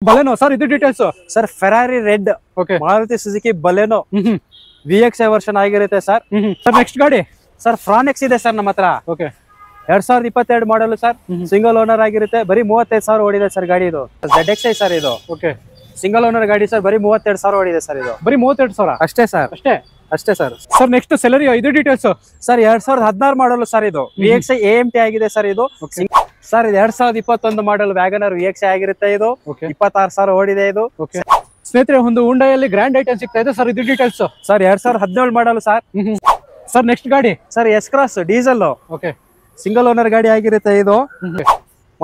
Baleno sir, ಇದು details sir Ferrari red, Maruti Suzuki Baleno VXi version ಆಗಿರುತ್ತೆ sir. Sir next ಗಾಡಿ sir ಫ್ರಾನೆಕ್ಸ್ ಇದೆ ಸರ್ ನಮ್ಮ ಹತ್ರ. 2022 ಮಾಡಲ್ ಸರ್, ಸಿಂಗಲ್ ಓನರ್ ಆಗಿರುತ್ತೆ. ಬರೀ 35,000 ಓಡಿದೆ ಸರ್ ಗಾಡಿ. ಇದು ZXi ಸರ್. ಇದು ಸಿಂಗಲ್ ಓನರ್ ಗಾಡಿ ಸರ್. ಬರೀ 32,000 ಓಡಿದೆ ಸರ್. ಇದು ಬರೀ 32,000 ಅಷ್ಟೇ ಸರ್. ಅಷ್ಟೇ ಸರ್. ಸರ್ ನೆಕ್ಸ್ಟ್ ಸೆಲೆರಿ, ಇದು ಡೀಟೇಲ್ಸ್ ಸರ್ 2016 ಮಾಡಲ್ ಸರ್. ಇದು VXi AMT ಆಗಿದೆ ಸರ್. ಇದು ಸರ್ ಇದು 2021 ಮಾಡಲ್ ವ್ಯಾಗನರ್ VXi ಆಗಿರುತ್ತೆ. ಇದು 26,000 ಓಡಿದೆ. ಇದು ಸ್ನೇಹಿತರೆ ಒಂದು ಹುಂಡೈಯಲ್ಲಿ ಗ್ರ್ಯಾಂಡ್ ಐಟಮ್ ಸಿಗ್ತಾ ಇದೆ ಸರ್. ಇದು details sir 2017 model sir. Sir next ಗಾಡಿ sir S cross diesel, single owner ಗಾಡಿ ಆಗಿರುತ್ತೆ. ಇದು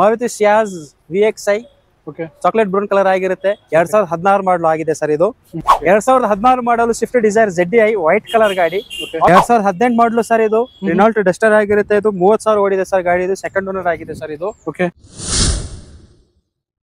Maruti Ciaz VXi chocolate brown colour ಆಗಿರುತ್ತೆ. 2016 ಮಾಡಲ್ ಆಗಿದೆ ಸರ್. ಇದು 2016 model Swift Dzire ZDi white colour ಗಾಡಿ. 2018 ಮಾಡಲು ಸರ್. ಇದು ರಿನಾಲ್ಟ್ ಡಸ್ಟರ್ ಆಗಿರುತ್ತೆ. ಇದು 30,000 ಓಡಿದೆ ಸರ್ ಗಾಡಿ. ಇದು ಸೆಕೆಂಡ್ ಓನರ್ ಆಗಿದೆ ಸರ್. ಇದು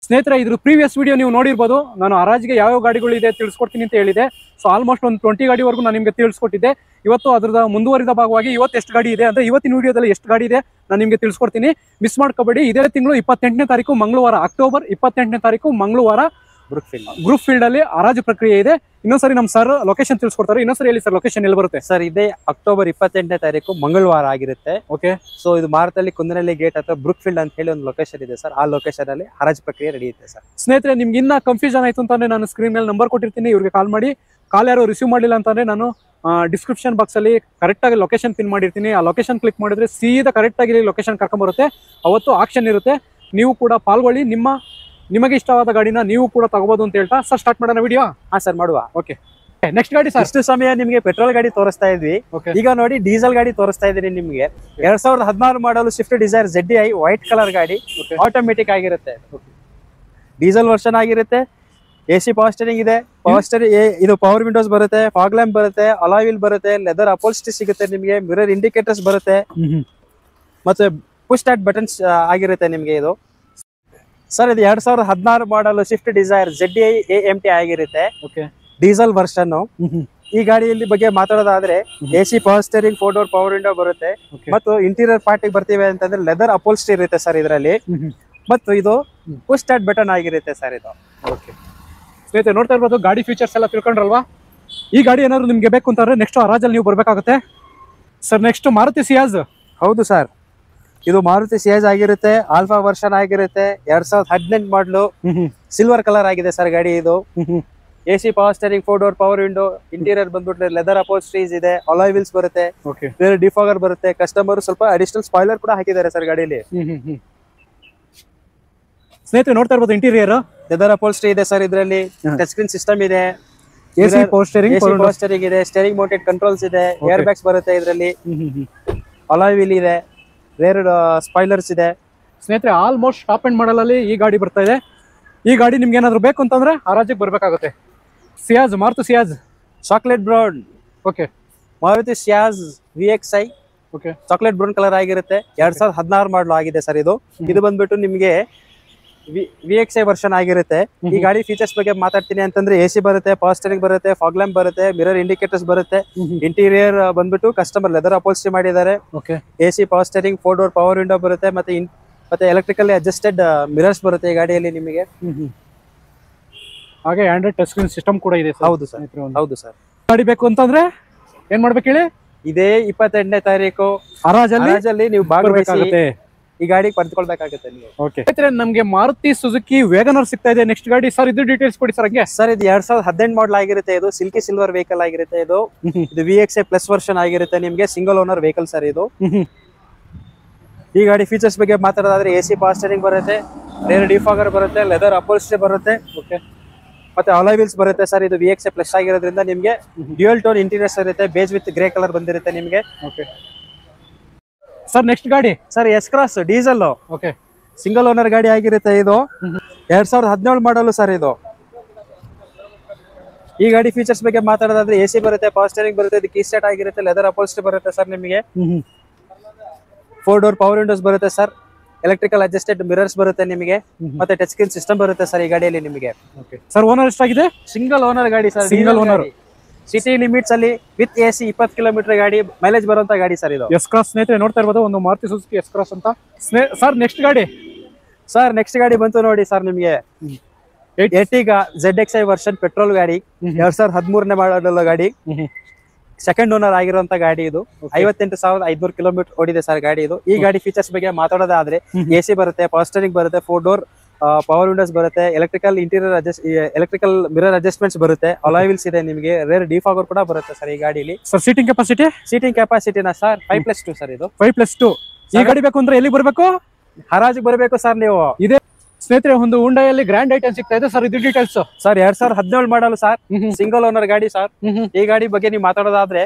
ಸ್ನೇಹಿತರೆ ಇದ್ರ ಪ್ರೀವಿಯಸ್ ವಿಡಿಯೋ ನೀವು ನೋಡಿರ್ಬೋದು. ನಾನು ಹರಾಜಿಗೆ ಯಾವ ಗಾಡಿಗಳು ಇದೆ ತಿಳಿಸ್ಕೊಡ್ತೀನಿ ಅಂತ ಹೇಳಿದೆ. ಸೊ ಆಲ್ಮೋಸ್ಟ್ ಒಂದು 20 ಗಾಡಿವರೆಗೂ ನಾನು ನಿಮಗೆ ತಿಳಿಸ್ಕೊಟ್ಟಿದ್ದೆ. ಇವತ್ತು ಅದ್ರದ ಮುಂದುವರಿದ ಭಾಗವಾಗಿ ಇವತ್ತು ಎಷ್ಟು ಗಾಡಿ ಇದೆ ಅಂದ್ರೆ ಇವತ್ತಿನ ವಿಡಿಯೋದಲ್ಲಿ ಎಷ್ಟು ಗಾಡಿ ಇದೆ ನಾನು ನಿಮಗೆ ತಿಳಿಸ್ಕೊಡ್ತೀನಿ. ಮಿಸ್ ಮಾಡ್ಕೋಬೇಡಿ. ಇದೇ ತಿಂಗಳು 28ನೇ ತಾರೀಕು ಮಂಗಳವಾರ, ಅಕ್ಟೋಬರ್ 28ನೇ ತಾರೀಕು ಮಂಗಳವಾರ ಗ್ರೂಪ್ ಫೀಲ್ಡ್ ಅಲ್ಲಿ ಹರಾಜು ಪ್ರಕ್ರಿಯೆ ಇದೆ. ಇನ್ನೊಂದ್ಸರಿ ನಮ್ ಸರ್ ಲೊಕೇಶನ್ ತಿಳಿಸ್ಕೊಡ್ತಾರೆ. ಇನ್ನೊಂದ್ಸರಿ ಹೇಳಿ ಸರ್, ಲೊಕೇಶನ್ ಎಲ್ಲಿ ಬರುತ್ತೆ ಸರ್? ಇದೇ ಅಕ್ಟೋಬರ್ 28ನೇ ತಾರೀಕು ಮಂಗಳವಾರ ಆಗಿರುತ್ತೆ. ಸೊ ಇದು ಮಾರುತಲ್ಲಿ ಕುಂದನಹಳ್ಳಿ ಗೇಟ್ ಹತ್ರ ಬ್ರೂಕ್ ಫೀಲ್ಡ್ ಅಂತ ಹೇಳಿ ಒಂದು ಲೊಕೇಶನ್ ಇದೆ ಸರ್. ಆ ಲೊಕೇಶನ್ ಅಲ್ಲಿ ಹರಾಜು ಪ್ರಕ್ರಿಯೆ ನಡೆಯುತ್ತೆ ಸರ್. ಸ್ನೇಹಿತರೆ ನಿಮ್ಗೆ ಇನ್ನ ಕನ್ಫ್ಯೂಷನ್ ಆಯ್ತು ಅಂತಂದ್ರೆ ನಾನು ಸ್ಕ್ರೀನ್ ಮೇಲೆ ನಂಬರ್ ಕೊಟ್ಟಿರ್ತೀನಿ, ಇವ್ರಿಗೆ ಕಾಲ್ ಮಾಡಿ. ಕಾಲ್ ಯಾರು ರಿಸೀವ್ ಮಾಡಿಲ್ಲ ಅಂತಂದ್ರೆ ನಾನು ಡಿಸ್ಕ್ರಿಪ್ಷನ್ ಬಾಕ್ಸ್ ಅಲ್ಲಿ ಕರೆಕ್ಟ್ ಆಗಿ ಲೊಕೇಶನ್ ಪಿನ್ ಮಾಡಿರ್ತೀನಿ. ಆ ಲೊಕೇಶನ್ ಕ್ಲಿಕ್ ಮಾಡಿದ್ರೆ ಸೀದಾ ಕರೆಕ್ಟ್ ಆಗಿ ಲೊಕೇಶನ್ ಕರ್ಕೊಂಡ್ ಬರುತ್ತೆ. ಅವತ್ತು ಆಕ್ಷನ್ ಇರುತ್ತೆ. ನೀವು ಕೂಡ ಪಾಲ್ಗೊಳ್ಳಿ. ನಿಮಗೆ ಇಷ್ಟವಾದ ಗಾಡಿನ ನೀವು ಕೂಡ ತಗೋಬಹುದು ಅಂತ ಹೇಳ್ತಾ ಸರ್ ಸ್ಟಾರ್ಟ್ ಮಾಡೋಣ ವಿಡಿಯೋ. ಹಾ ಸರ್ ಮಾಡುವ. ನೆಕ್ಸ್ಟ್ ಗಾಡಿ ಸರ್. ಇಷ್ಟು ಸಮಯ ನಿಮಗೆ ಪೆಟ್ರೋಲ್ ಗಾಡಿ ತೋರಿಸ್ತಾ ಇದ್ವಿ. ಈಗ ನೋಡಿ ಡೀಸೆಲ್ ಗಾಡಿ ತೋರಿಸ್ತಾ ಇದೀನಿ ನಿಮ್ಗೆ. 2016 model Swift Dzire ZDi white colour ಗಾಡಿ. ಆಟೋಮೆಟಿಕ್ ಆಗಿರುತ್ತೆ. ಡೀಸೆಲ್ ವರ್ಷನ್ ಆಗಿರುತ್ತೆ. AC ಪವರ್ ಸ್ಟೀರಿಂಗ್ ಇದೆ. ಇದು ಪವರ್ ವಿಂಡೋಸ್ ಬರುತ್ತೆ, ಫಾಗ್ ಲ್ಯಾಂಪ್ ಬರುತ್ತೆ, ಅಲಾಯ್ ವೀಲ್ ಬರುತ್ತೆ, ಲೆದರ್ ಅಪೋಲ್ಸ್ಟ್ರಿ ಸಿಗುತ್ತೆ ನಿಮಗೆ, ಮಿರರ್ ಇಂಡಿಕೇಟರ್ಸ್ ಬರುತ್ತೆ, ಮತ್ತೆ ಪುಶ್ ಸ್ಟಾರ್ಟ್ ಬಟನ್ಸ್ ಆಗಿರುತ್ತೆ ನಿಮ್ಗೆ. ಇದು ಸರ್ ಇದು 2016 model Swift Dzire ZDi AMT ಆಗಿರುತ್ತೆ. Diesel version. ಈ ಗಾಡಿಯಲ್ಲಿ ಬಗ್ಗೆ ಮಾತಾಡೋದಾದ್ರೆ AC power steering, 4 door power window ಬರುತ್ತೆ. ಮತ್ತು ಇಂಟೀರಿಯರ್ ಪಾರ್ಟಿಗೆ ಬರ್ತೀವಿ ಅಂತಂದ್ರೆ ಲೆದರ್ ಅಪೋಲ್ಸ್ಟ್ರಿ ಇರುತ್ತೆ ಸರ್ ಇದರಲ್ಲಿ. ಮತ್ತು ಇದು ಪುಶ್ ಸ್ಟಾರ್ಟ್ ಬಟನ್ ಆಗಿರುತ್ತೆ ಸರ್. ಇದು ಸ್ನೇಹಿತರೆ ನೋಡ್ತಾ ಇರ್ಬೋದು. ಗಾಡಿ ಫೀಚರ್ಸ್ ಎಲ್ಲ ತಿಳ್ಕೊಂಡ್ರಲ್ವಾ? ಈ ಗಾಡಿ ಏನಾದ್ರು ನಿಮ್ಗೆ ಬೇಕು ಅಂತಂದ್ರೆ ನೆಕ್ಸ್ಟ್ ಹರಾಜಲ್ಲಿ ನೀವು ಬರ್ಬೇಕಾಗುತ್ತೆ ಸರ್. ನೆಕ್ಸ್ಟ್ ಮಾರುತಿ ಸಿಯಾಜ್. ಹೌದು ಸರ್, ಇದು ಮಾರುತಿ ಸಿಯಾಜ್ ಆಗಿರುತ್ತೆ. ಆಲ್ಫಾ ವರ್ಷನ್ ಆಗಿರುತ್ತೆ. 2018 ಮಾಡಲು ಸಿಲ್ವರ್ ಕಲರ್ ಆಗಿದೆ ಸರ್ ಗಾಡಿ. ಇದು AC power steering, 4 door power window, interior ಬಂದ್ಬಿಟ್ರೆ ಲೆದರ್ ಅಪೋಲ್ಸ್ಟ್ರೀಸ್ ಇದೆ, ಅಲಾಯ್ ವೀಲ್ಸ್ ಬರುತ್ತೆ, ಡಿಫಾಗರ್ ಬರುತ್ತೆ. ಕಸ್ಟಮರ್ ಸ್ವಲ್ಪ ಅಡಿಷನಲ್ ಸ್ಪಾಯ್ಲರ್ ಕೂಡ ಹಾಕಿದ್ದಾರೆ ಸರ್ ಗಾಡಿಯಲ್ಲಿ. ಸ್ನೇಹಿತರೆ ನೋಡ್ತಾ ಇರ್ಬೋದು ಇಂಟೀರಿಯರ್ ಲೆದರ್ ಅಪೋಲ್ಸ್ಟ್ರಿ ಇದೆ ಸರ್. ಇದರಲ್ಲಿ ಟಚ್ ಸ್ಕ್ರೀನ್ ಸಿಸ್ಟಮ್ ಇದೆ, AC ಪವರ್ ಸ್ಟೀರಿಂಗ್ ಇದೆ, ಸ್ಟೀರಿಂಗ್ ಮೌಂಟೆಡ್ ಕಂಟ್ರೋಲ್ಸ್ ಇದೆ, ಏರ್ ಬ್ಯಾಗ್ಸ್ ಬರುತ್ತೆ ಇದರಲ್ಲಿ, ಅಲಾಯ್ ವೀಲ್ ಇದೆ, ರೇರ್ ಸ್ಪಾಯ್ಲರ್ಸ್ ಇದೆ. ಸ್ನೇಹಿತರೆ ಆಲ್ಮೋಸ್ಟ್ ಟಾಪ್ ಅಂಡ್ ಮಾಡಲ್ ಅಲ್ಲಿ ಈ ಗಾಡಿ ಬರ್ತಾ ಇದೆ. ಈ ಗಾಡಿ ನಿಮ್ಗೆ ಏನಾದ್ರು ಬೇಕು ಅಂತಂದ್ರೆ ಹರಾಜಿಗೆ ಬರ್ಬೇಕಾಗುತ್ತೆ. Ciaz, Maruti Ciaz chocolate brown. Maruti Ciaz VXi chocolate brown colour ಆಗಿರುತ್ತೆ. 2016 ಮಾಡಲು ಆಗಿದೆ ಸರ್. ಇದು ಬಂದ್ಬಿಟ್ಟು ನಿಮ್ಗೆ VXi ವರ್ಷನ್ ಆಗಿರುತ್ತೆ. ಈ ಗಾಡಿ ಫೀಚರ್ಸ್ ಬಗ್ಗೆ ಮಾತಾಡ್ತೀನಿ ಅಂತಂದ್ರೆ AC ಬರುತ್ತೆ, ಪವರ್ ಸ್ಟೀರಿಂಗ್ ಬರುತ್ತೆ, ಫಾಗ್ ಲ್ಯಾಂಪ್ ಬರುತ್ತೆ, ಮಿರರ್ ಇಂಡಿಕೇಟರ್ಸ್ ಬರುತ್ತೆ. ಇಂಟೀರಿಯರ್ ಬಂದ್ಬಿಟ್ಟು ಕಸ್ಟಮರ್ ಲೆದರ್ ಅಪೋಲ್ಸ್ಟ್ರಿ ಮಾಡಿದ್ದಾರೆ. AC power steering, 4 door power window ಬರುತ್ತೆ, ಮತ್ತೆ ಎಲೆಕ್ಟ್ರಿಕಲಿ ಅಡ್ಜಸ್ಟೆಡ್ ಮಿರರ್ಸ್ ಬರುತ್ತೆ ಈ ಗಾಡಿಯಲ್ಲಿ ನಿಮಗೆ. ಹಾಗೆ ಆಂಡ್ರಾಯ್ಡ್ ಟಚ್ ಸ್ಕ್ರೀನ್ ಸಿಸ್ಟಮ್ ಕೂಡ ಇದೆ. ಹೌದು ಸರ್. ಹೌದು ಸರ್. ಗಾಡಿ ಬೇಕು ಅಂತಂದ್ರೆ ಏನ್ ಮಾಡ್ಬೇಕು ಹೇಳಿ? ಇದೇ 28ನೇ ತಾರೀಕು ಹರಾಜಲ್ಲಿ ನೀವು ಭಾಗವಹಿಸಿ ಈ ಗಾಡಿ ಪಡೆದುಕೊಳ್ಬೇಕಾಗುತ್ತೆ ನೀವು. ನಮ್ಗೆ ಮಾರುತಿ ಸುಜುಕಿ ವ್ಯಾಗನರ್ ಸಿಗ್ತಾ ಇದೆ. ನೆಕ್ಸ್ಟ್ ಗಾಡಿ ಸರ್, ಇದು ಡೀಟೇಲ್ಸ್ ಕೊಡಿ ಸರ್. ಹಂಗೆ ಸರ್ ಇದು 2018 ಮಾಡಲ್ ಆಗಿರುತ್ತೆ. ಇದು ಸಿಲ್ಕಿ ಸಿಲ್ವರ್ ವೆಹಿಕಲ್ ಆಗಿರುತ್ತೆ. ಇದು VXi ಪ್ಲಸ್ ವರ್ಷನ್ ಆಗಿರುತ್ತೆ ನಿಮ್ಗೆ. ಸಿಂಗಲ್ ಓನರ್ ವೆಹಿಕಲ್ ಸರ್ ಇದು. ಈ ಗಾಡಿ ಫೀಚರ್ಸ್ ಬಗ್ಗೆ ಮಾತಾಡೋದಾದ್ರೆ AC ಪವರ್ ಸ್ಟೀರಿಂಗ್ ಬರುತ್ತೆ, ರೇರ್ ಡಿಫಾಗರ್ ಬರುತ್ತೆ, ಲೆದರ್ ಅಪೋಲ್ಸ್ಟ್ರಿ ಬರುತ್ತೆ, ಮತ್ತೆ ಅಲಾಯ್ ವೀಲ್ಸ್ ಬರುತ್ತೆ ಸರ್. ಇದು VXi ಪ್ಲಸ್ ಆಗಿರೋದ್ರಿಂದ ನಿಮ್ಗೆ ಡ್ಯೂಯಲ್ ಟೋನ್ ಇಂಟೀರಿಯರ್ಸ್ ಇರುತ್ತೆ. ಬೇಜ್ ವಿತ್ ಗ್ರೇ ಕಲರ್ ಬಂದಿರುತ್ತೆ ನಿಮ್ಗೆ. ಸರ್ ನೆಕ್ಸ್ಟ್ ಗಾಡಿ sir S cross diesel. Single owner ಗಾಡಿ ಆಗಿರುತ್ತೆ. ಇದು 2017 ಮಾಡಲು ಸರ್. ಇದು ಈ ಗಾಡಿ ಫೀಚರ್ಸ್ ಬಗ್ಗೆ ಮಾತಾಡೋದಾದ್ರೆ AC ಬರುತ್ತೆ, ಪವರ್ ಸ್ಟೀರಿಂಗ್ ಬರುತ್ತೆ, ಇದು ಕೀ ಸ್ಟಾರ್ಟ್ ಆಗಿರುತ್ತೆ, ಲೆದರ್ ಅಪೋಲ್ಸ್ಟ್ರಿ ಬರುತ್ತೆ ಸರ್ ನಿಮಗೆ. 4 ಡೋರ್ ಪವರ್ ವಿಂಡೋಸ್ ಬರುತ್ತೆ ಸರ್, ಎಲೆಕ್ಟ್ರಿಕಲ್ ಅಡ್ಜಸ್ಟೆಡ್ ಮಿರರ್ಸ್ ಬರುತ್ತೆ ನಿಮಗೆ, ಮತ್ತೆ ಟಚ್ ಸ್ಕ್ರೀನ್ ಸಿಸ್ಟಮ್ ಬರುತ್ತೆ ಸರ್ ಈ ಗಾಡಿಯಲ್ಲಿ ನಿಮಗೆ. ಸರ್ ಓನರ್ ಎಷ್ಟಾಗಿದೆ? ಸಿಂಗಲ್ ಓನರ್ ಗಾಡಿ sir. Single owner, city limits ಅಲ್ಲಿ ವಿತ್ AC 20 ಕಿಲೋಮೀಟರ್ ಗಾಡಿ, ಮೈಲೇಜ್ ಬರುವಂತ ಗಾಡಿ ಸರ್ ಇದು. ಎಸ್ ಕ್ರಾಸ್ ಸ್ನೇಹಿತರೆ ನೋಡ್ತಾ ಇರ್ಬೋದು, ಒಂದು ಮಾರುತಿ ಸುಜುಕಿ ಎಸ್ ಕ್ರಾಸ್ ಅಂತ. ಸರ್ ನೆಕ್ಸ್ಟ್ ಗಾಡಿ ಬಂತು ನೋಡಿ ಸರ್ ನಿಮ್ಗೆ. ಎರ್ಟಿಗಾ ZXi ವರ್ಷನ್ ಪೆಟ್ರೋಲ್ ಗಾಡಿ 2013ನೇ ಮಾಡಲ್ ಗಾಡಿ, ಸೆಕೆಂಡ್ ಓನರ್ ಆಗಿರುವಂತ ಗಾಡಿ ಇದು. 58,500 ಕಿಲೋಮೀಟರ್ ಓಡಿದೆ ಸರ್ ಗಾಡಿ ಇದು. ಈ ಗಾಡಿ ಫೀಚರ್ಸ್ ಬಗ್ಗೆ ಮಾತಾಡೋದಾದ್ರೆ AC ಬರುತ್ತೆ, ಪವರ್ ಸ್ಟೀರಿಂಗ್ ಬರುತ್ತೆ, 4 ಡೋರ್ ಪವರ್ ವಿಂಡೋಸ್ ಬರುತ್ತೆ, ಎಲೆಕ್ಟ್ರಿಕಲ್ ಮಿರರ್ ಅಡ್ಜಸ್ಟ್ಮೆಂಟ್ಸ್ ಬರುತ್ತೆ, ಅಲಾಯ್ ವೀಲ್ಸ್ ಇದೆ ನಿಮಗೆ, ರೇರ್ ಡಿಫಾಗರ್ ಕೂಡ ಬರುತ್ತೆ ಸರ್ ಈ ಗಾಡಿಲಿ. ಸರ್ ಸೀಟಿಂಗ್ ಕೆಪಾಸಿಟಿನ ಸರ್ 5+2 ಸರ್ ಇದು. 5+2. ಈ ಗಾಡಿ ಬೇಕು ಅಂದ್ರೆ ಎಲ್ಲಿಗೆ ಬರಬೇಕು? ಹರಾಜಿಗೆ ಬರಬೇಕು ಸರ್ ನೀವು. ಇದೆ ಸ್ನೇಹಿತರೆ, ಒಂದು ಹುಂಡೈಯಲ್ಲಿ ಗ್ರ್ಯಾಂಡ್ ಐಟಮ್ ಸಿಗ್ತಾ ಇದೆ ಸರ್. ಇದು ಡೀಟೇಲ್ಸ್ ಸರ್ 2017 ಮಾಡಲು ಸರ್, ಸಿಂಗಲ್ ಓನರ್ ಗಾಡಿ ಸರ್. ಈ ಗಾಡಿ ಬಗ್ಗೆ ನೀವು ಮಾತಾಡೋದಾದ್ರೆ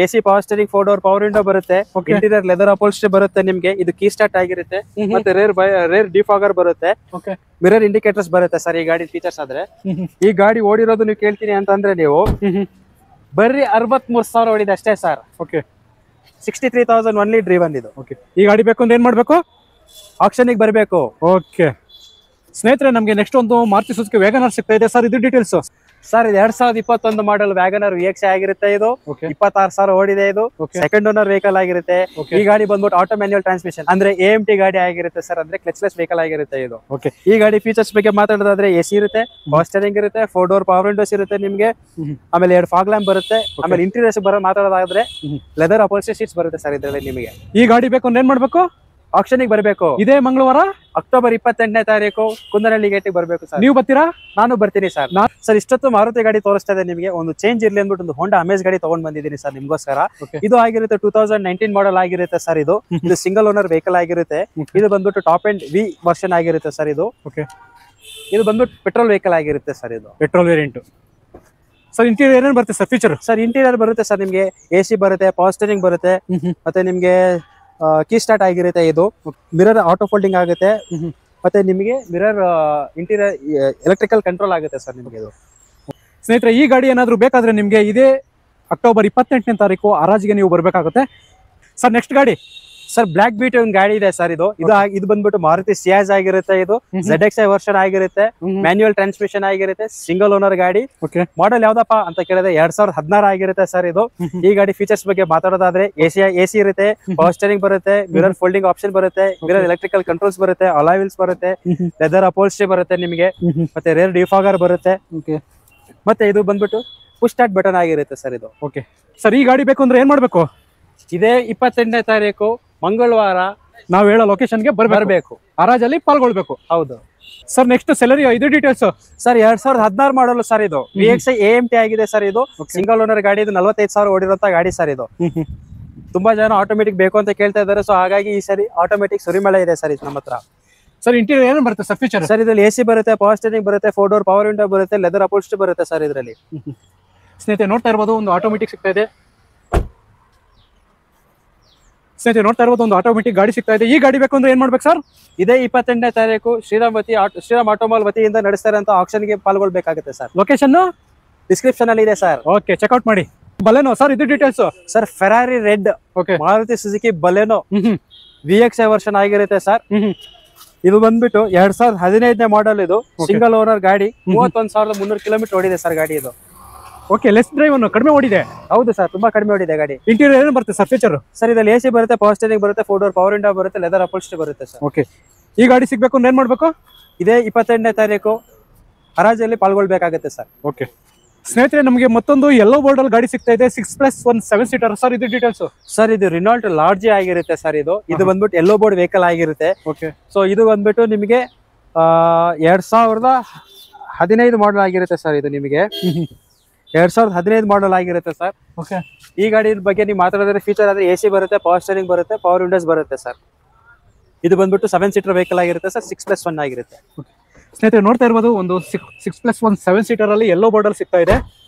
AC power steering, 4 door power window ಬರುತ್ತೆ, ಇಂಟೀರಿಯರ್ ಲೆದರ್ ಅಪೋಲ್ಸ್ಟ್ರಿ ಬರುತ್ತೆ ನಿಮ್ಗೆ. ಇದು ಕೀ ಸ್ಟಾರ್ಟ್ ಆಗಿರುತ್ತೆ, ಮತ್ತೆ ರೇರ್ ಡಿಫಾಗರ್ ಬರುತ್ತೆ, ಮಿರರ್ ಇಂಡಿಕೇಟರ್ಸ್ ಬರುತ್ತೆ ಸರ್ ಈ ಗಾಡಿ ಫೀಚರ್ಸ್ ಆದ್ರೆ. ಈ ಗಾಡಿ ಓಡಿರೋದು ನೀವು ಕೇಳ್ತೀನಿ ಅಂತಂದ್ರೆ ನೀವು ಬರೀ 63,000 ಓಡಿದೆ ಅಷ್ಟೇ ಸರ್. 63,000 ಒನ್ಲಿ ಡ್ರಿವನ್ ಇದು. ಈ ಗಾಡಿ ಬೇಕು ಅಂದ್ರೆ ಏನ್ ಮಾಡ್ಬೇಕು? ಆಕ್ಷನ್ ಗೆ ಬರಬೇಕು. ಓಕೆ ಸ್ನೇಹಿತರೆ, ನಮಗೆ ನೆಕ್ಸ್ಟ್ ಒಂದು ಮಾರುತಿ ಸುಜುಕಿ ವ್ಯಾಗನರ್ ಸಿಗ್ತಾ ಇದೆ ಸರ್. ಇದು ಡೀಟೇಲ್ಸ್ ಸರ್, ಇದು 2021 ಮಾಡಲ್ ವ್ಯಾಗನರ್ VXi ಆಗಿರುತ್ತೆ. ಇದು 26,000 ಓಡಿದೆ. ಇದು ಸೆಕೆಂಡ್ ಓನರ್ ವೆಹಿಕಲ್ ಆಗಿರುತ್ತೆ. ಈ ಗಾಡಿ ಬಂದ್ಬಿಟ್ಟು ಆಟೋ ಮ್ಯಾನ್ಯುಯಲ್ ಟ್ರಾನ್ಸ್ಮಿಷನ್ ಅಂದ್ರೆ AMT ಗಾಡಿ ಆಗಿರುತ್ತೆ ಸರ್, ಅಂದ್ರೆ ಕ್ಲಚ್ಲೆಸ್ ವೆಹಿಕಲ್ ಆಗಿರುತ್ತೆ ಇದು. ಈ ಗಾಡಿ ಫೀಚರ್ಸ್ ಬಗ್ಗೆ ಮಾತಾಡೋದಾದ್ರೆ AC ಇರುತ್ತೆ, ಪವರ್ ಸ್ಟೀರಿಂಗ್ ಇರುತ್ತೆ, 4 ಡೋರ್ ಪವರ್ ವಿಂಡೋಸ್ ಇರುತ್ತೆ ನಿಮ್ಗೆ, ಆಮೇಲೆ 2 ಫಾಗ್ ಲ್ಯಾಂಪ್ ಬರುತ್ತೆ, ಆಮೇಲೆ ಇಂಟೀರಿಯರ್ಸ್ ಮಾತಾಡೋದಾದ್ರೆ ಲೆದರ್ ಅಪೋಲ್ಸ್ಟ್ರಿ ಸೀಟ್ಸ್ ಬರುತ್ತೆ ಸರ್ ಇದರಲ್ಲಿ ನಿಮಗೆ. ಈ ಗಾಡಿ ಬೇಕು ಅಂದ್ರೆ ಏನ್ ಮಾಡ್ಬೇಕು? ಆಕ್ಷನ್ ಗೆ ಬರಬೇಕು. ಇದೇ ಮಂಗಳವಾರ ಅಕ್ಟೋಬರ್ 28ನೇ ತಾರೀಕು ಕುಂದನಹಳ್ಳಿ ಗೇಟಿಗೆ ಬರಬೇಕು ಸರ್. ನೀವು ಬರ್ತೀರಾ? ನಾನು ಬರ್ತೀನಿ ಸರ್. ಸರ್, ಇಷ್ಟೊತ್ತು ಮಾರುತಿ ಗಾಡಿ ತೋರಿಸ್ತಾ ಇದೆ ನಿಮಗೆ. ಒಂದು ಚೇಂಜ್ ಇರ್ಲಿ ಅಂದ್ಬಿಟ್ಟು ಒಂದು ಹೋಂಡಾ ಅಮೇಜ್ ಗಾಡಿ ತಗೊಂಡ್ ಬಂದಿದ್ದೀನಿ ಸರ್ ನಿಮ್ಗೋಸ್ಕರ. ಇದು ಆಗಿರುತ್ತೆ 2019 ಮಾಡಲ್ ಆಗಿರುತ್ತೆ ಸರ್. ಇದು ಸಿಂಗಲ್ ಓನರ್ ವೆಹಿಕಲ್ ಆಗಿರುತ್ತೆ. ಇದು ಬಂದ್ಬಿಟ್ಟು ಟಾಪ್ ಅಂಡ್ V ವರ್ಷನ್ ಆಗಿರುತ್ತೆ ಸರ್ ಇದು. ಇದು ಬಂದ್ಬಿಟ್ಟು ಪೆಟ್ರೋಲ್ ವೆಹಿಕಲ್ ಆಗಿರುತ್ತೆ ಸರ್. ಇದು ಪೆಟ್ರೋಲ್ ವೇರಿಯಂಟ್ ಸರ್. ಇಂಟೀರಿಯರ್ ಏನೇನು ಬರುತ್ತೆ ಸರ್ ಫೀಚರ್? ಸರ್, ಇಂಟೀರಿಯರ್ ಬರುತ್ತೆ ಸರ್ ನಿಮ್ಗೆ AC ಬರುತ್ತೆ, ಪವರ್ ಸ್ಟೀರಿಂಗ್ ಬರುತ್ತೆ, ಮತ್ತೆ ನಿಮ್ಗೆ ಕೀ ಸ್ಟಾರ್ಟ್ ಆಗಿರುತ್ತೆ. ಇದು ಮಿರರ್ ಆಟೋ ಫೋಲ್ಡಿಂಗ್ ಆಗುತ್ತೆ, ಮತ್ತೆ ನಿಮಗೆ ಮಿರರ್ ಇಂಟೀರಿಯರ್ ಎಲೆಕ್ಟ್ರಿಕಲ್ ಕಂಟ್ರೋಲ್ ಆಗುತ್ತೆ ಸರ್ ನಿಮಗೆ ಇದು. ಸ್ನೇಹಿತರೆ, ಈ ಗಾಡಿ ಏನಾದ್ರು ಬೇಕಾದ್ರೆ ನಿಮ್ಗೆ ಇದೇ ಅಕ್ಟೋಬರ್ 28ನೇ ತಾರೀಕು ಹರಾಜಿಗೆ ನೀವು ಬರ್ಬೇಕಾಗುತ್ತೆ ಸರ್. ನೆಕ್ಸ್ಟ್ ಗಾಡಿ ಸರ್, ಬ್ಲಾಕ್ ಬ್ಯೂಟಿ ಒಂದು ಗಾಡಿ ಇದೆ ಸರ್. ಇದು ಬಂದ್ಬಿಟ್ಟು ಮಾರುತಿ ಸಿಯಾಜ್ ಆಗಿರುತ್ತೆ. ಇದು ZXi ವರ್ಷನ್ ಆಗಿರುತ್ತೆ, ಮ್ಯಾನ್ಯುಯಲ್ ಟ್ರಾನ್ಸ್ಮಿಷನ್ ಆಗಿರುತ್ತೆ, ಸಿಂಗಲ್ ಓನರ್ ಗಾಡಿ. ಮಾಡಲ್ ಯಾವ್ದಪ್ಪ ಅಂತ ಕೇಳಿದ್ರೆ 2016 ಆಗಿರುತ್ತೆ ಸರ್ ಇದು. ಈ ಗಾಡಿ ಫೀಚರ್ಸ್ ಬಗ್ಗೆ ಮಾತಾಡೋದಾದ್ರೆ AC ಇರುತ್ತೆ, ಪವರ್ ಸ್ಟೀರಿಂಗ್ ಬರುತ್ತೆ, ಮಿರರ್ ಫೋಲ್ಡಿಂಗ್ ಆಪ್ಷನ್ ಬರುತ್ತೆ, ಮಿರರ್ ಎಲೆಕ್ಟ್ರಿಕಲ್ ಕಂಟ್ರೋಲ್ಸ್ ಬರುತ್ತೆ, ಅಲಾಯ್ ವೀಲ್ಸ್ ಬರುತ್ತೆ, ಲೆದರ್ ಅಪೋಲ್ಸ್ಟ್ರಿ ಬರುತ್ತೆ ನಿಮಗೆ, ಮತ್ತೆ ರೇರ್ ಡಿಫಾಗರ್ ಬರುತ್ತೆ, ಮತ್ತೆ ಇದು ಬಂದ್ಬಿಟ್ಟು ಪುಶ್ ಸ್ಟಾರ್ಟ್ ಬಟನ್ ಆಗಿರುತ್ತೆ ಸರ್ ಇದು. ಸರ್, ಈ ಗಾಡಿ ಬೇಕು ಅಂದ್ರೆ ಏನ್ ಮಾಡ್ಬೇಕು? ಇದೇ 28ನೇ ತಾರೀಕು ಮಂಗಳವಾರ ನಾವು ಹೇಳೋ ಲೊಕೇಶನ್ಗೆ ಬರಬೇಕು, ಹರಾಜಲ್ಲಿ ಪಾಲ್ಗೊಳ್ಬೇಕು. ಹೌದು ಸರ್. ನೆಕ್ಸ್ಟ್ ಸೆಲೆರಿಯೋ, ಇದು ಡೀಟೇಲ್ಸ್ ಸರ್. 2016 ಮಾಡಲು ಸರ್. ಇದು VXi AMT ಆಗಿದೆ ಸರ್. ಇದು ಸಿಂಗಲ್ ಓನರ್ ಗಾಡಿ. ಇದು 45,000 ಓಡಿರುವಂತ ಗಾಡಿ ಸರ್. ಇದು ತುಂಬಾ ಜನ ಆಟೋಮೆಟಿಕ್ ಬೇಕು ಅಂತ ಕೇಳ್ತಾ ಇದ್ದಾರೆ, ಸೊ ಹಾಗಾಗಿ ಈ ಸರಿ ಆಟೋಮೆಟಿಕ್ ಸುರಿಮಳೆ ಇದೆ ಸರ್ ಇದು ನಮ್ಮ ಹತ್ರ. ಸರ್, ಇಂಟೀರಿಯರ್ ಏನೇನು ಬರುತ್ತೆ ಸರ್ ಫೀಚರ್? ಸರ್, ಇದರಲ್ಲಿ AC ಬರುತ್ತೆ, ಪವರ್ ಸ್ಟೀರಿಂಗ್ ಬರುತ್ತೆ, 4 ಡೋರ್ ಪವರ್ ವಿಂಡೋ ಬರುತ್ತೆ, ಲೆದರ್ ಅಪೋಲ್ಸ್ಟ್ರಿ ಬರುತ್ತೆ ಸರ್ ಇದರಲ್ಲಿ. ಸ್ನೇಹಿತರೆ, ನೋಡ್ತಾ ಇರ್ಬೋದು ಒಂದು ಆಟೋಮೆಟಿಕ್ ಸಿಗ್ತಾ ಇದೆ. ಸ್ನೇಹಿತರೆ, ನೋಡ್ತಾ ಇರ್ಬೋದು ಒಂದು ಆಟೋಮೆಟಿಕ್ ಗಾಡಿ ಸಿಗ್ತಾ ಇದೆ. ಈ ಗಾಡಿ ಬೇಕು ಅಂದ್ರೆ ಏನ್ ಮಾಡ್ಬೇಕು ಸರ್? ಇದೇ 28ನೇ ತಾರೀಕು ಶ್ರೀರಾಮ್ ಆಟೋಮಾಲ್ ವತಿಯಿಂದ ನಡೆಸ್ತಾರೆ ಅಂತ ಆಕ್ಷನ್ ಗೆ ಪಾಲ್ಗೊಳ್ಬೇಕಾಗುತ್ತೆ ಸರ್. ಲೊಕೇಶನ್ ಡಿಸ್ಕ್ರಿಪ್ಷನ್ ಅಲ್ಲಿ ಇದೆ ಸರ್. ಓಕೆ, ಚೆಕ್ಔಟ್ ಮಾಡಿ. ಬಲೆನೋ ಸರ್, ಇದು details sir. Ferrari red Maruti Suzuki Baleno VXi version ಆಗಿರುತ್ತೆ ಸರ್. ಇದು ಬಂದ್ಬಿಟ್ಟು 2015ನೇ ಮಾಡಲ್. ಇದು ಸಿಂಗಲ್ ಓನರ್ ಗಾಡಿ. 31,300 ಕಿಲೋಮೀಟರ್ ಓಡಿದೆ ಸರ್ ಗಾಡಿ ಇದು. ಲೆಸ್ ಡ್ರೈವ್ ಅನ್ನು ಕಡಿಮೆ ಓಡಿದೆ. ಹೌದು ಸರ್, ತುಂಬಾ ಕಡಿಮೆ ಓಡಿದೆ ಗಾಡಿ. ಇಂಟೀರಿಯರ್ ಏನು ಬರುತ್ತೆ ಸರ್ ಫೀಚರ್? ಸರ್, ಇದರಲ್ಲಿ AC ಬರುತ್ತೆ, ಪವರ್ ಸ್ಟೀರಿಂಗ್ ಬರುತ್ತೆ, 4 ಡೋರ್ ಪವರ್ ವಿಂಡೋ ಬರುತ್ತೆ, ಲೆದರ್ ಅಪೋಲ್ಸ್ಟ್ರಿ ಬರುತ್ತೆ ಸರ್. ಈ ಗಾಡಿ ಸಿಗ್ಬೇಕು ಅಂದ್ರೆ ಏನ್ ಮಾಡ್ಬೇಕು? ಇದೇ 28ನೇ ತಾರೀಕು ಹರಾಜಲ್ಲಿ ಪಾಲ್ಗೊಳ್ಬೇಕಾಗುತ್ತೆ ಸರ್. ಸ್ನೇಹಿತರೆ, ನಮಗೆ ಮತ್ತೊಂದು ಯೆಲ್ಲೋ ಬೋರ್ಡ್ ಅಲ್ಲಿ ಗಾಡಿ ಸಿಗ್ತಾ ಇದೆ. 6+1 7 ಸೀಟರ್ ಸರ್. ಇದು ಡೀಟೇಲ್ಸ್ ಸರ್. ಇದು ರಿನಾಲ್ಟ್ ಲಾರ್ಜ್ ಆಗಿರುತ್ತೆ ಸರ್. ಇದು ಬಂದ್ಬಿಟ್ಟು ಯೆಲ್ಲೋ ಬೋರ್ಡ್ ವೆಹಿಕಲ್ ಆಗಿರುತ್ತೆ. ಸೊ ಇದು ಬಂದ್ಬಿಟ್ಟು ನಿಮಗೆ 2015 ಮಾಡಲ್ ಆಗಿರುತ್ತೆ ಸರ್. ಇದು ನಿಮಗೆ 2015 ಮಾಡಲ್ ಆಗಿರುತ್ತೆ ಸರ್. ಈ ಗಾಡಿ ಬಗ್ಗೆ ನೀವು ಮಾತಾಡಿದ್ರೆ ಫೀಚರ್ ಆದ್ರೆ AC ಬರುತ್ತೆ, ಪವರ್ ಸ್ಟೀರಿಂಗ್ ಬರುತ್ತೆ, ಪವರ್ ವಿಂಡೋಸ್ ಬರುತ್ತೆ ಸರ್. ಇದು ಬಂದ್ಬಿಟ್ಟು 7 ಸೀಟರ್ ವೆಹಿಕಲ್ ಆಗಿರುತ್ತೆ ಸರ್. 6+1 ಆಗಿರುತ್ತೆ. ಸ್ನೇಹಿತರೆ, ನೋಡ್ತಾ ಇರ್ಬೋದು ಒಂದು 6+1 7 ಸೀಟರ್ ಅಲ್ಲಿ ಯೆಲ್ಲೋ ಬೋರ್ಡ್ ಅಲ್ಲಿ ಸಿಗ್ತಾ ಇದೆ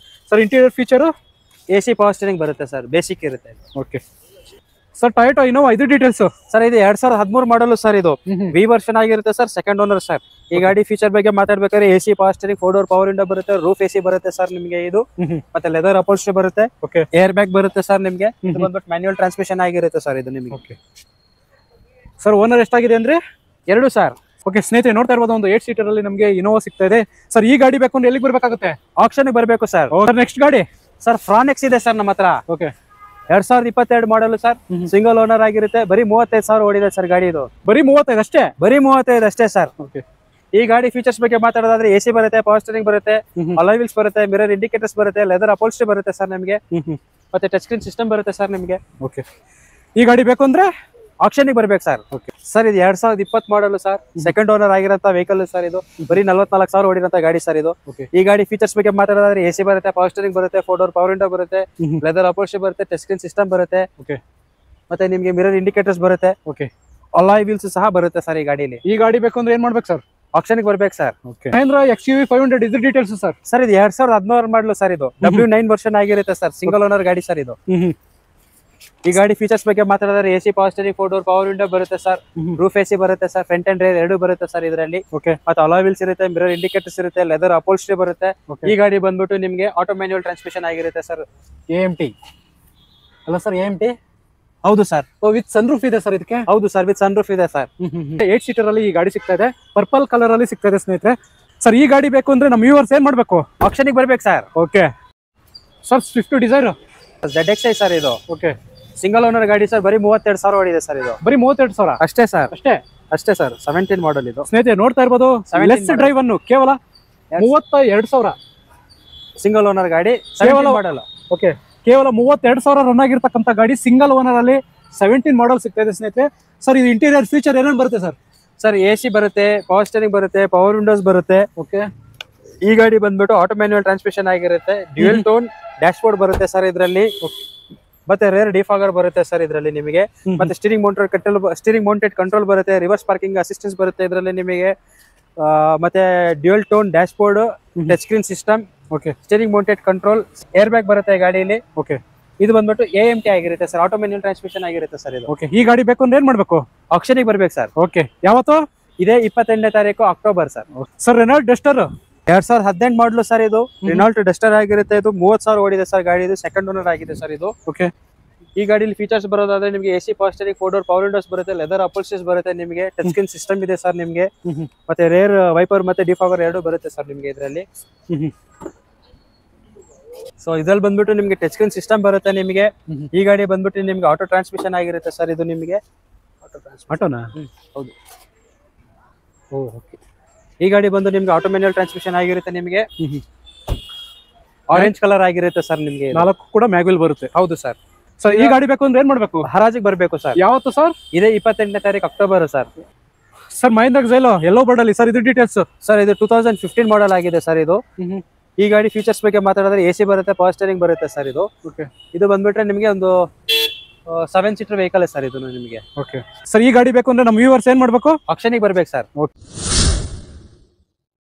sir. Interior feature AC power steering ಬರುತ್ತೆ ಸರ್. ಬೇಸಿಕ್ ಇರುತ್ತೆ. ಸರ್, ಟೊಯೋಟಾ ಇನೋವಾ, ಇದು ಡೀಟೇಲ್ಸ್ ಸರ್. ಇದು 2013 ಮಾಡಲು ಸರ್. ಇದು V ವರ್ಷನ್ ಆಗಿರುತ್ತೆ ಸರ್, ಸೆಕೆಂಡ್ ಓನರ್ ಸರ್. ಈ ಗಾಡಿ ಫೀಚರ್ ಬಗ್ಗೆ ಮಾತಾಡ್ಬೇಕಾದ್ರೆ AC power steering, 4 door power window ಬರುತ್ತೆ, ರೂಫ್ AC ಬರುತ್ತೆ ಸರ್ ನಿಮಗೆ. ಇದು ಮತ್ತೆ ಲೆದರ್ ಅಪೋಲ್ಸ್ಟ್ರಿ ಬರುತ್ತೆ, ಏರ್ ಬ್ಯಾಗ್ ಬರುತ್ತೆ ಸರ್ ನಿಮಗೆ. ಇದು ಬಂದ್ಬಿಟ್ಟು ಮ್ಯಾನ್ಯುಯಲ್ ಟ್ರಾನ್ಸ್ಮಿಷನ್ ಆಗಿರುತ್ತೆ ಸರ್ ಇದು ನಿಮಗೆ. ಸರ್, ಓನರ್ ಎಷ್ಟಾಗಿದೆ ಅಂದ್ರೆ 2 ಸರ್. ಸ್ನೇಹಿತರೆ, ನೋಡ್ತಾ ಇರ್ಬೋದು ಒಂದು 8 ಸೀಟರ್ ಅಲ್ಲಿ ನಮಗೆ ಇನೋವಾ ಸಿಗ್ತಾ ಇದೆ ಸರ್. ಈ ಗಾಡಿ ಬೇಕು ಅಂದ್ರೆ ಎಲ್ಲಿಗೆ ಬರ್ಬೇಕಾಗುತ್ತೆ? ಆಕ್ಷನ್ ಬರಬೇಕು ಸರ್. ನೆಕ್ಸ್ಟ್ ಗಾಡಿ ಸರ್, ಫ್ರಾನೆಕ್ಸ್ ಇದೆ ಸರ್ ನಮ್ಮ ಹತ್ರ. 2022 ಮಾಡಲು ಸರ್. ಸಿಂಗಲ್ ಓನರ್ ಆಗಿರುತ್ತೆ. ಬರೀ 35,000 ಓಡಿದೆ ಸರ್ ಗಾಡಿ ಇದು. ಬರೀ 35 ಅಷ್ಟೇ? ಬರೀ 35 ಅಷ್ಟೇ ಸರ್. ಈ ಗಾಡಿ ಫೀಚರ್ಸ್ ಬಗ್ಗೆ ಮಾತಾಡೋದಾದ್ರೆ ಎ ಸಿ ಬರುತ್ತೆ, ಪವರ್ ಸ್ಟೀರಿಂಗ್ ಬರುತ್ತೆ, ಅಲಾಯ್ ವೀಲ್ಸ್ ಬರುತ್ತೆ, ಮಿರರ್ ಇಂಡಿಕೇಟರ್ಸ್ ಬರುತ್ತೆ, ಲೆದರ್ ಅಪೋಲ್ಸ್ಟ್ರಿ ಬರುತ್ತೆ ಸರ್ ನಿಮಗೆ, ಮತ್ತೆ ಟಚ್ ಸ್ಕ್ರೀನ್ ಸಿಸ್ಟಮ್ ಬರುತ್ತೆ ಸರ್ ನಿಮಗೆ. ಓಕೆ, ಈ ಗಾಡಿ ಬೇಕು ಅಂದ್ರೆ ಆಕ್ಷನ್ಗೆ ಬರ್ಬೇಕು ಸರ್. ಸರ್ ಇದು 2020 ಮಾಡಲು ಸರ್, ಸೆಕೆಂಡ್ ಓನರ್ ಆಗಿರೋಂಥ ವೆಹಿಕಲ್ ಸರ್. ಇದು ಬರೀ 44,000 ಓಡಿರೋಂಥ ಗಾಡಿ ಸರ್ ಇದು. ಈ ಗಾಡಿ ಫೀಚರ್ಸ್ ಬಗ್ಗೆ ಮಾತಾಡೋದಾದ್ರೆ ಎ ಸಿ ಬರುತ್ತೆ, ಪವರ್ ಸ್ಟೀರಿಂಗ್ ಬರುತ್ತೆ, 4 ಡೋರ್ ಪವರ್ ವಿಂಡೋ ಬರುತ್ತೆ, ಲೆದರ್ ಅಪೋಲ್ಸ್ಟ್ರಿ ಬರುತ್ತೆ, ಟಚ್ ಸ್ಕ್ರೀನ್ ಸಿಸ್ಟಮ್ ಬರುತ್ತೆ, ಮತ್ತೆ ನಿಮಗೆ ಮಿರರ್ ಇಂಡಿಕೇಟರ್ಸ್ ಬರುತ್ತೆ, ಅಲಾಯ್ ವೀಲ್ಸ್ ಸಹ ಬರುತ್ತೆ ಸರ್ ಈ ಗಾಡಿಯಲ್ಲಿ. ಈ ಗಾಡಿ ಬೇಕು ಅಂದ್ರೆ ಏನ್ ಮಾಡ್ಬೇಕು ಸರ್? ಆಕ್ಷನ್ಗೆ ಬರ್ಬೇಕು ಸರ್. ಮಹೇಂದ್ರ XUV 500 ಇದ್ರ ಡೀಟೇಲ್ಸ್ ಸರ್. ಸರ್ ಇದು 2016 ಮಾಡಲು ಸರ್. ಇದು W9 ವರ್ಷನ್ ಆಗಿರುತ್ತೆ ಸರ್, ಸಿಂಗಲ್ ಓನರ್ ಗಾಡಿ ಸರ್ ಇದು. ಈ ಗಾಡಿ ಫೀಚರ್ಸ್ ಬಗ್ಗೆ ಮಾತಾಡಿದ್ರೆ A C, power steering, 4 door power window ಬರುತ್ತೆ ಸರ್, ರೂಫ್ ಎ ಸಿ ಬರುತ್ತೆ ಸರ್, ಫ್ರಂಟ್ ಅಂಡ್ ರೇರ್ ಎರಡು ಬರುತ್ತೆ ಸರ್ ಇದರಲ್ಲಿ. ಮತ್ತೆ ಅಲಾಯ್ ವೀಲ್ಸ್ ಇರುತ್ತೆ, ಮಿರರ್ ಇಂಡಿಕೇಟರ್ಸ್ ಇರುತ್ತೆ, ಲೆದರ್ ಅಪೋಲ್ಸ್ಟ್ರಿ ಬರುತ್ತೆ. ಈ ಗಾಡಿ ಬಂದ್ಬಿಟ್ಟು ನಿಮಗೆ ಆಟೋ ಮ್ಯಾನ್ಯುವಲ್ ಟ್ರಾನ್ಸ್ಮಿಷನ್ ಆಗಿರುತ್ತೆ ಸರ್. AMT ಅಲ್ಲ ಸರ್? AMT ಹೌದು ಸರ್. ವಿತ್ ಸನ್ ರೂಫ್ ಇದೆ ಸರ್ ಇದಕ್ಕೆ? ಹೌದು ಸರ್, ವಿತ್ ಸನ್ ರೂಫ್ ಇದೆ ಸರ್. 8 ಸೀಟರ್ ಅಲ್ಲಿ ಈ ಗಾಡಿ ಸಿಗ್ತಾ ಇದೆ, ಪರ್ಪಲ್ ಕಲರ್ ಅಲ್ಲಿ ಸಿಗ್ತಾ ಇದೆ ಸ್ನೇಹಿತರೆ. ಸರ್ ಈ ಗಾಡಿ ಬೇಕು ಅಂದ್ರೆ ನಮ್ಮ ವ್ಯೂವರ್ಸ್ ಏನ್ ಮಾಡ್ಬೇಕು? ಆಕ್ಷನ್ಗೆ ಬರ್ಬೇಕು sir. Okay sir, Swift Dzire ZXi sir ಇದು. ಓಕೆ, ಸಿಂಗಲ್ ಓನರ್ ಗಾಡಿ ಸರ್, ಬರೀ 32,000 ಓಡಿದೆ ಸರ್ ಇದು. ಬರೀ 32,000 ಅಷ್ಟೇ ಸರ್. ಅಷ್ಟೇ ಸರ್. 17 ಮಾಡಲ್ ಇದು ಸ್ನೇಹಿತರೆ, ನೋಡ್ತಾ ಇರ್ಬೋದು. ಲೆಸ್ ಡ್ರೈವ್ ಅನ್ನು ಕೇವಲ 32,000 ಸಿಂಗಲ್ ಓನರ್ ಗಾಡಿ, ಕೇವಲ ಮಾಡಲ್ಲ. ಓಕೆ, ಕೇವಲ 32,000 ರನ್ ಆಗಿರ್ತಕ್ಕಂಥ ಗಾಡಿ, ಸಿಂಗಲ್ ಓನರ್ ಅಲ್ಲಿ 17 ಮಾಡಲ್ ಸಿಗ್ತಾ ಇದೆ ಸ್ನೇಹಿತರೆ. ಸರ್ ಇದು ಇಂಟೀರಿಯರ್ ಫೀಚರ್ ಏನೇನು ಬರುತ್ತೆ ಸರ್? ಸರ್ ಎ ಸಿ ಬರುತ್ತೆ, ಪವರ್ ಸ್ಟೀರಿಂಗ್ ಬರುತ್ತೆ, ಪವರ್ ವಿಂಡೋಸ್ ಬರುತ್ತೆ. ಓಕೆ, ಈ ಗಾಡಿ ಬಂದ್ಬಿಟ್ಟು ಆಟೋ ಮ್ಯಾನ್ಯುವಲ್ ಟ್ರಾನ್ಸ್ಮಿಷನ್ ಆಗಿರುತ್ತೆ, ಡ್ಯೂಯಲ್ ಟೋನ್ ಡ್ಯಾಶ್ ಬೋರ್ಡ್ ಬರುತ್ತೆ ಸರ್ ಇದರಲ್ಲಿ, ಮತ್ತೆ ರೇರ್ ಡಿಫಾಗರ್ ಬರುತ್ತೆ ಸರ್ ಇದರಲ್ಲಿ ನಿಮಗೆ, ಮತ್ತೆ ಸ್ಟೀರಿಂಗ್ ಮೌಂಟೆಡ್ ಕಂಟ್ರೋಲ್ ಬರುತ್ತೆ, ರಿವರ್ಸ್ ಪಾರ್ಕಿಂಗ್ ಅಸಿಸ್ಟೆನ್ಸ್ ಬರುತ್ತೆ ಇದರಲ್ಲಿ ನಿಮಗೆ, ಮತ್ತೆ dual tone dashboard, touch screen system, steering mounted control, airbag ಬರುತ್ತೆ ಗಾಡಿಯಲ್ಲಿ. ಓಕೆ, ಇದು ಬಂದ್ಬಿಟ್ಟು AMT ಆಗಿರುತ್ತೆ ಸರ್, ಆಟೋ ಮ್ಯಾನ್ಯುವಲ್ ಟ್ರಾನ್ಸ್ಮಿಷನ್ ಆಗಿರುತ್ತೆ ಸರ್ ಇದು. ಓಕೆ, ಈ ಗಾಡಿ ಬೇಕು ಅಂದ್ರೆ ಏನ್ ಮಾಡ್ಬೇಕು? ಆಕ್ಷನ್ಗೆ ಬರ್ಬೇಕು ಸರ್. ಓಕೆ, ಯಾವತ್ತು? ಇದೇ 28ನೇ ತಾರೀಕು October sir. Sir Renault Duster 2018 ಮಾಡಲು ಸರ್ ಇದು. ರೆನಾಲ್ಟ್ ಡಸ್ಟರ್ ಆಗಿರುತ್ತೆ. ಇದು 30,000 ಓಡಿದೆ ಸರ್ ಗಾಡಿ. ಇದು ಸೆಕೆಂಡ್ ಓನರ್ ಆಗಿದೆ ಸರ್ ಇದು. ಓಕೆ, ಈ ಗಾಡಿಯಲ್ಲಿ ಫೀಚರ್ಸ್ ಬರೋದಾದ್ರೆ ನಿಮಗೆ A C, power steering, 4 door power windows ಬರುತ್ತೆ, ಲೆದರ್ ಅಪೋಲ್ಸ್ಟ್ರೀಸ್ ಬರುತ್ತೆ ನಿಮಗೆ, ಟಚ್ ಸ್ಕ್ರೀನ್ ಸಿಸ್ಟಮ್ ಇದೆ ಸರ್ ನಿಮಗೆ, ಮತ್ತೆ ರೇರ್ ವೈಪರ್ ಮತ್ತೆ ಡಿಫಾಗರ್ ಎರಡು ಬರುತ್ತೆ ಸರ್ ನಿಮಗೆ ಇದರಲ್ಲಿ. ಸೊ ಇದ್ರಲ್ಲಿ ಬಂದ್ಬಿಟ್ಟು ನಿಮಗೆ ಟಚ್ ಸ್ಕ್ರೀನ್ ಸಿಸ್ಟಮ್ ಬರುತ್ತೆ ನಿಮಗೆ. ಈ ಗಾಡಿ ಬಂದ್ಬಿಟ್ಟು ನಿಮಗೆ ಆಟೋ ಟ್ರಾನ್ಸ್ಮಿಷನ್ ಆಗಿರುತ್ತೆ ಸರ್ ಇದು ನಿಮಗೆ. ಆಟೋನಾ? ಹೌದು. ಈ ಗಾಡಿ ಬಂದು ನಿಮ್ಗೆ ಆಟೋ ಮ್ಯಾನ್ಯುವಲ್ ಟ್ರಾನ್ಸ್ಮಿಷನ್ ಆಗಿರುತ್ತೆ ನಿಮಗೆ. ಆರೆಂಜ್ ಕಲರ್ ಆಗಿರುತ್ತೆ ಸರ್ ನಿಮಗೆ. 4 ಕೂಡ ಮ್ಯಾಗ್ವಿಲ್ ಬರುತ್ತೆ. ಹೌದು ಸರ್. ಸರ್ ಈ ಗಾಡಿ ಬೇಕು ಅಂದ್ರೆ ಏನ್ ಮಾಡ್ಬೇಕು? ಹರಾಜಿಗೆ ಬರಬೇಕು ಸರ್. ಯಾವತ್ತು ಸರ್? ಇದೇ 28ನೇ ತಾರೀಕು ಅಕ್ಟೋಬರ್ ಸರ್. ಸರ್ ಮಹೇಂದ್ರ ಎಕ್ಸೈಲ್ ಯೆಲ್ಲೋ ಬೋರ್ಡ್ ಅಲ್ಲಿ ಸರ್ ಇದು ಡೀಟೇಲ್ಸ್. ಸರ್ ಇದು 2015 ಮಾಡಲ್ ಆಗಿದೆ ಸರ್ ಇದು. ಈ ಗಾಡಿ ಫೀಚರ್ಸ್ ಬಗ್ಗೆ ಮಾತಾಡಿದ್ರೆ ಎ ಸಿ ಬರುತ್ತೆ, ಪವರ್ ಸ್ಟೀರಿಂಗ್ ಬರುತ್ತೆ ಸರ್ ಇದು. ಇದು ಬಂದ್ಬಿಟ್ರೆ ನಿಮಗೆ ಒಂದು 7 ಸೀಟರ್ ವೆಹಿಕಲ್ ಸರ್ ಇದು ನಿಮಗೆ. ಓಕೆ ಸರ್, ಈ ಗಾಡಿ ಬೇಕು ಅಂದ್ರೆ ನಮ್ಮ ವ್ಯೂವರ್ಸ್ ಏನ್ ಮಾಡ್ಬೇಕು? ಆಕ್ಷನ್ಗೆ ಬರ್ಬೇಕು ಸರ್. ಓಕೆ.